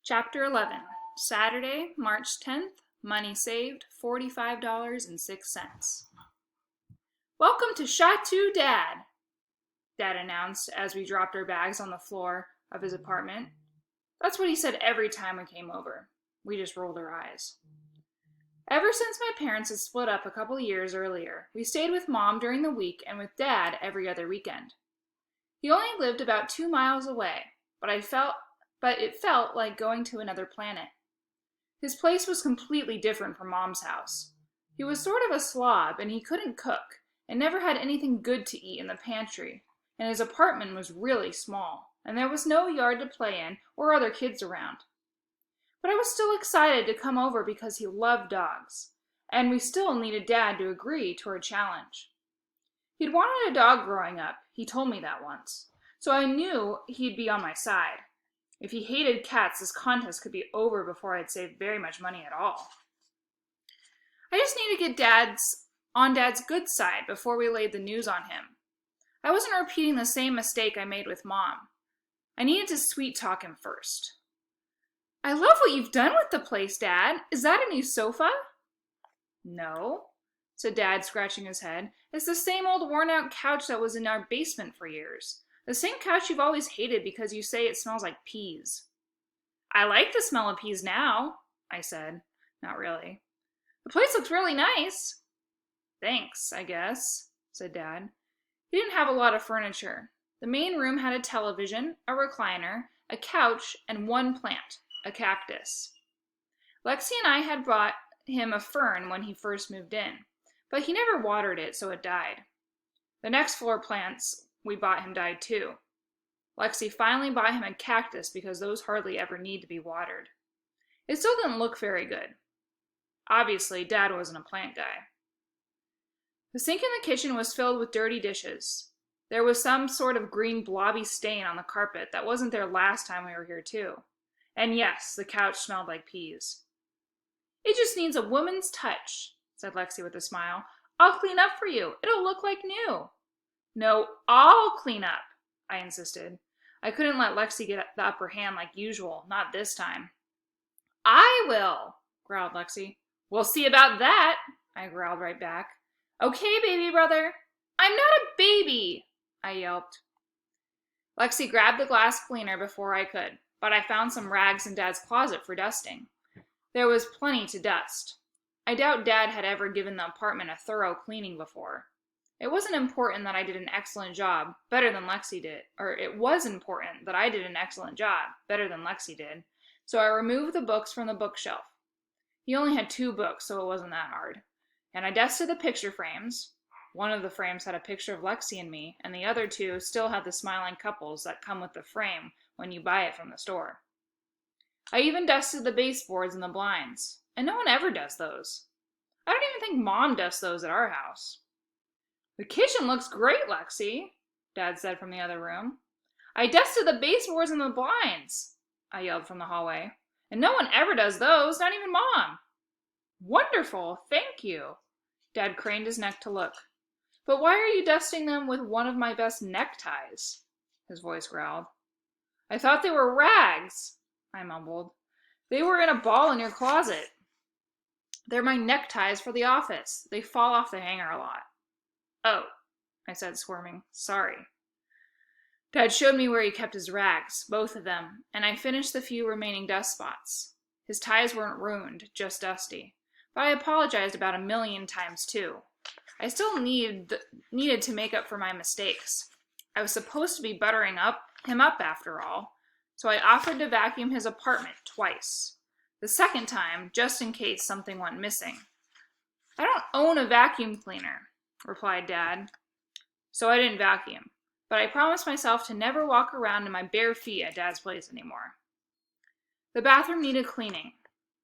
Chapter 11, Saturday, March 10th, money saved, $45.06. Welcome to Chateau, Dad, Dad announced as we dropped our bags on the floor of his apartment. That's what he said every time we came over. We just rolled our eyes. Ever since my parents had split up a couple years earlier, we stayed with Mom during the week and with Dad every other weekend. He only lived about 2 miles away, but it felt like going to another planet. His place was completely different from Mom's house. He was sort of a slob, and he couldn't cook, and never had anything good to eat in the pantry, and his apartment was really small, and there was no yard to play in or other kids around. But I was still excited to come over because he loved dogs, and we still needed Dad to agree to our challenge. He'd wanted a dog growing up, he told me that once, so I knew he'd be on my side. If he hated cats, this contest could be over before I'd saved very much money at all. I just needed to get on Dad's good side before we laid the news on him. I wasn't repeating the same mistake I made with Mom. I needed to sweet-talk him first. I love what you've done with the place, Dad. Is that a new sofa? No, said Dad, scratching his head. It's the same old worn-out couch that was in our basement for years. The same couch you've always hated because you say it smells like peas. I like the smell of peas now, I said. Not really. The place looks really nice. Thanks, I guess, said Dad. He didn't have a lot of furniture. The main room had a television, a recliner, a couch, and one plant, a cactus. Lexi and I had brought him a fern when he first moved in, but he never watered it, so it died. The next floor plants we bought him died too. Lexi finally bought him a cactus because those hardly ever need to be watered. It still didn't look very good. Obviously, Dad wasn't a plant guy. The sink in the kitchen was filled with dirty dishes. There was some sort of green blobby stain on the carpet that wasn't there last time we were here too. And yes, the couch smelled like peas. It just needs a woman's touch, said Lexi with a smile. I'll clean up for you. It'll look like new. No, I'll clean up, I insisted. I couldn't let Lexi get the upper hand like usual, not this time. I will, growled Lexi. We'll see about that, I growled right back. Okay, baby brother. I'm not a baby, I yelped. Lexi grabbed the glass cleaner before I could, but I found some rags in Dad's closet for dusting. There was plenty to dust. I doubt Dad had ever given the apartment a thorough cleaning before. It wasn't important that I did an excellent job, better than Lexi did, or it was important that I did an excellent job, better than Lexi did, so I removed the books from the bookshelf. He only had 2 books, so it wasn't that hard. And I dusted the picture frames. One of the frames had a picture of Lexi and me, and the other 2 still had the smiling couples that come with the frame when you buy it from the store. I even dusted the baseboards and the blinds, and no one ever does those. I don't even think Mom dusts those at our house. The kitchen looks great, Lexi, Dad said from the other room. I dusted the baseboards and the blinds, I yelled from the hallway. And no one ever does those, not even Mom. Wonderful, thank you. Dad craned his neck to look. But why are you dusting them with one of my best neckties? His voice growled. I thought they were rags, I mumbled. They were in a ball in your closet. They're my neckties for the office. They fall off the hanger a lot. Oh, I said, squirming. Sorry. Dad showed me where he kept his rags, both of them, and I finished the few remaining dust spots. His ties weren't ruined, just dusty. But I apologized about 1,000,000 times, too. I still needed to make up for my mistakes. I was supposed to be buttering him up after all, so I offered to vacuum his apartment twice. The second time, just in case something went missing. I don't own a vacuum cleaner, replied Dad, so I didn't vacuum, but I promised myself to never walk around in my bare feet at Dad's place anymore. The bathroom needed cleaning.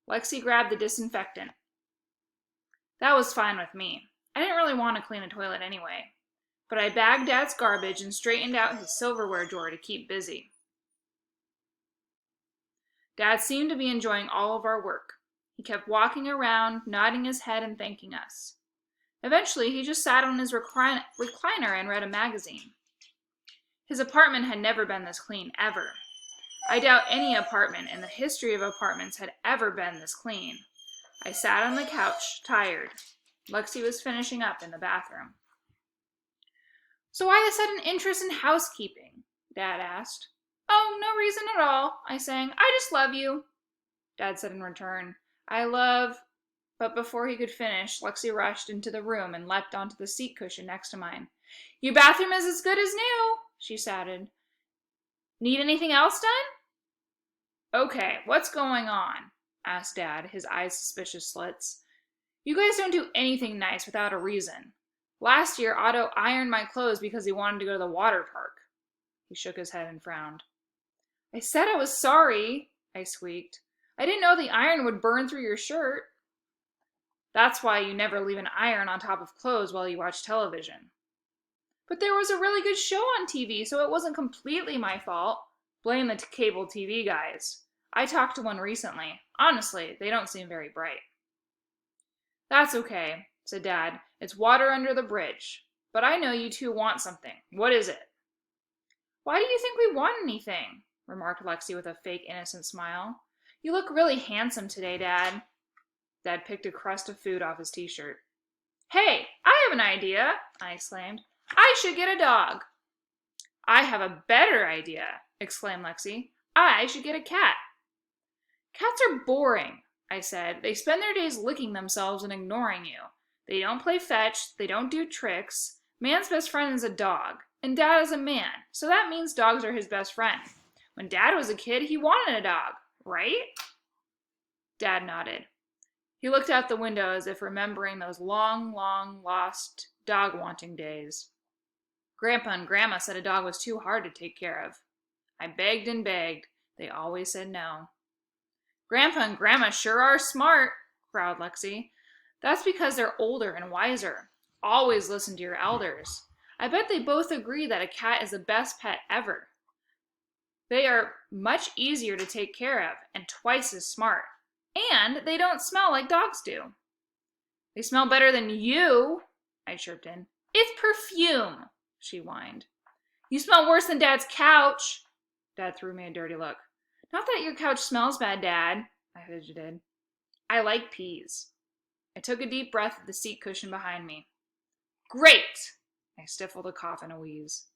Lexi grabbed the disinfectant. That was fine with me. I didn't really want to clean a toilet anyway, but I bagged Dad's garbage and straightened out his silverware drawer to keep busy. Dad seemed to be enjoying all of our work. He kept walking around, nodding his head and thanking us. Eventually, he just sat on his recliner and read a magazine. His apartment had never been this clean, ever. I doubt any apartment in the history of apartments had ever been this clean. I sat on the couch, tired. Lexi was finishing up in the bathroom. "So why the sudden interest in housekeeping?" Dad asked. "Oh, no reason at all," I sang. "I just love you." Dad said in return, "I love—" But before he could finish, Lexi rushed into the room and leapt onto the seat cushion next to mine. "Your bathroom is as good as new," she shouted. "Need anything else done?" "Okay, what's going on?" asked Dad, his eyes suspicious slits. "You guys don't do anything nice without a reason. Last year, Otto ironed my clothes because he wanted to go to the water park." He shook his head and frowned. "I said I was sorry," I squeaked. "I didn't know the iron would burn through your shirt." "That's why you never leave an iron on top of clothes while you watch television." "But there was a really good show on TV, so it wasn't completely my fault." "Blame the cable TV guys. I talked to one recently. Honestly, they don't seem very bright." "That's okay," said Dad. "It's water under the bridge. But I know you two want something. What is it?" "Why do you think we want anything?" remarked Lexi with a fake innocent smile. "You look really handsome today, Dad." Dad picked a crust of food off his t-shirt. "Hey, I have an idea," I exclaimed. "I should get a dog." "I have a better idea," exclaimed Lexi. "I should get a cat." "Cats are boring," I said. "They spend their days licking themselves and ignoring you. They don't play fetch. They don't do tricks. Man's best friend is a dog, and Dad is a man, so that means dogs are his best friend. When Dad was a kid, he wanted a dog, right?" Dad nodded. He looked out the window as if remembering those long, long lost dog-wanting days. Grandpa and Grandma said a dog was too hard to take care of. I begged and begged. They always said no. "Grandpa and Grandma sure are smart," growled Lexi. "That's because they're older and wiser. Always listen to your elders. I bet they both agree that a cat is the best pet ever. They are much easier to take care of and twice as smart. And they don't smell like dogs do." "They smell better than you," I chirped in. "It's perfume," she whined. "You smell worse than Dad's couch." Dad threw me a dirty look. "Not that your couch smells bad, Dad," I fidgeted. "I like peas." I took a deep breath at the seat cushion behind me. "Great!" I stifled a cough and a wheeze.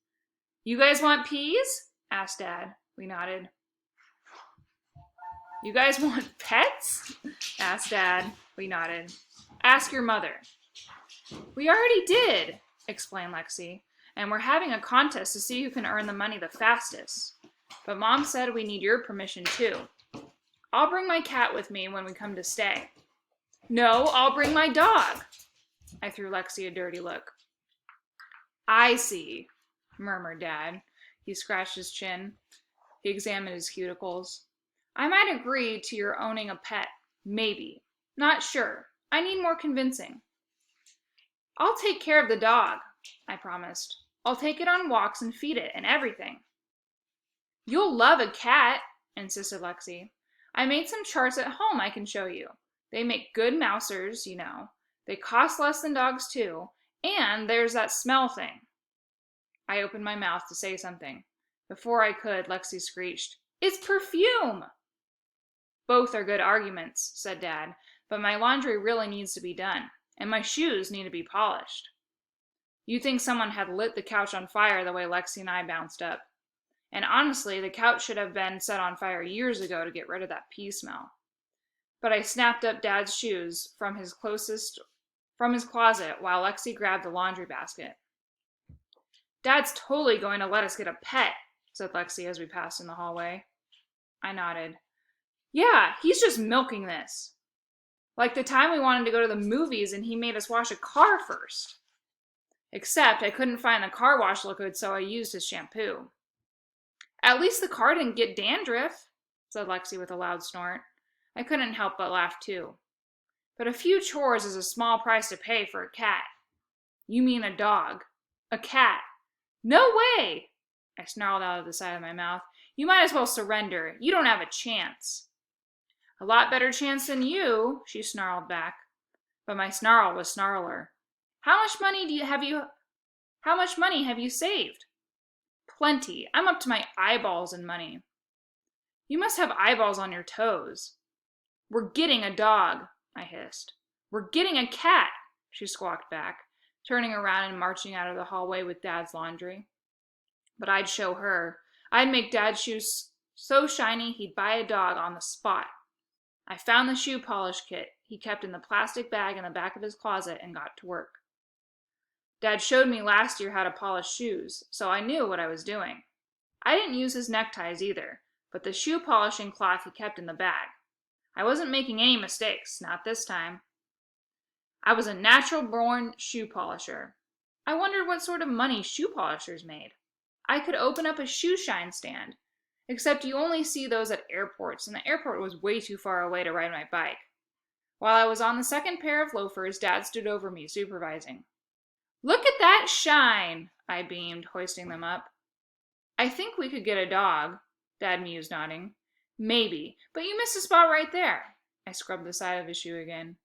"You guys want peas?" asked Dad. We nodded. "You guys want pets?" asked Dad. We nodded. "Ask your mother." "We already did," explained Lexi, "and we're having a contest to see who can earn the money the fastest. But Mom said we need your permission too. I'll bring my cat with me when we come to stay." "No, I'll bring my dog." I threw Lexi a dirty look. "I see," murmured Dad. He scratched his chin. He examined his cuticles. "I might agree to your owning a pet. Maybe. Not sure. I need more convincing." "I'll take care of the dog," I promised. "I'll take it on walks and feed it and everything." "You'll love a cat," insisted Lexi. "I made some charts at home I can show you. They make good mousers, you know. They cost less than dogs too. And there's that smell thing." I opened my mouth to say something. Before I could, Lexi screeched, "It's perfume!" "Both are good arguments," said Dad, "but my laundry really needs to be done, and my shoes need to be polished." You'd think someone had lit the couch on fire the way Lexi and I bounced up. And honestly, the couch should have been set on fire years ago to get rid of that pea smell. But I snapped up Dad's shoes from his closet while Lexi grabbed the laundry basket. "Dad's totally going to let us get a pet," said Lexi as we passed in the hallway. I nodded. "Yeah, he's just milking this. Like the time we wanted to go to the movies and he made us wash a car first. Except I couldn't find the car wash liquid, so I used his shampoo." "At least the car didn't get dandruff," said Lexi with a loud snort. I couldn't help but laugh too. But a few chores is a small price to pay for a cat. "You mean a dog. A cat. No way!" I snarled out of the side of my mouth. "You might as well surrender. You don't have a chance." "A lot better chance than you," she snarled back. But my snarl was snarler. How much money have you saved?" "Plenty. I'm up to my eyeballs in money." You must have eyeballs on your toes. We're getting a dog, I hissed. We're getting a cat, she squawked back, turning around and marching out of the hallway with Dad's laundry. But I'd show her. I'd make Dad's shoes so shiny he'd buy a dog on the spot. I found the shoe polish kit he kept in the plastic bag in the back of his closet and got to work. Dad showed me last year how to polish shoes, so I knew what I was doing. I didn't use his neckties either, but the shoe polishing cloth he kept in the bag. I wasn't making any mistakes, not this time. I was a natural-born shoe polisher. I wondered what sort of money shoe polishers made. I could open up a shoe shine stand, except you only see those at airports, and the airport was way too far away to ride my bike. While I was on the second pair of loafers, Dad stood over me, supervising. Look at that shine, I beamed, hoisting them up. I think we could get a dog, Dad mused, nodding. Maybe, but you missed a spot right there. I scrubbed the side of his shoe again.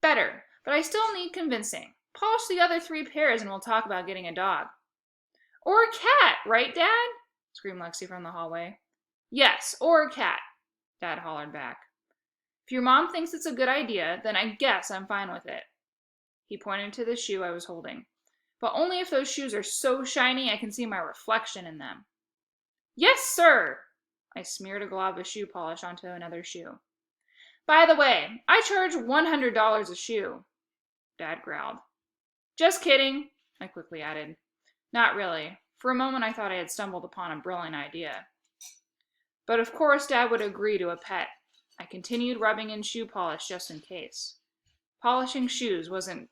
Better, but I still need convincing. Polish the other 3 pairs and we'll talk about getting a dog. Or a cat, right, Dad? Screamed Lexi from the hallway. Yes, or a cat, Dad hollered back. If your mom thinks it's a good idea, then I guess I'm fine with it. He pointed to the shoe I was holding. But only if those shoes are so shiny I can see my reflection in them. Yes, sir! I smeared a glob of shoe polish onto another shoe. By the way, I charge $100 a shoe, Dad growled. Just kidding, I quickly added. Not really. For a moment I thought I had stumbled upon a brilliant idea. But of course Dad would agree to a pet. I continued rubbing in shoe polish just in case. Polishing shoes wasn't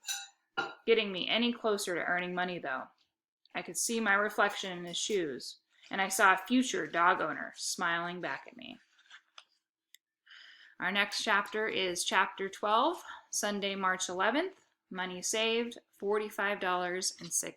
getting me any closer to earning money, though. I could see my reflection in his shoes, and I saw a future dog owner smiling back at me. Our next chapter is Chapter 12, Sunday, March 11th. Money saved, $45.06.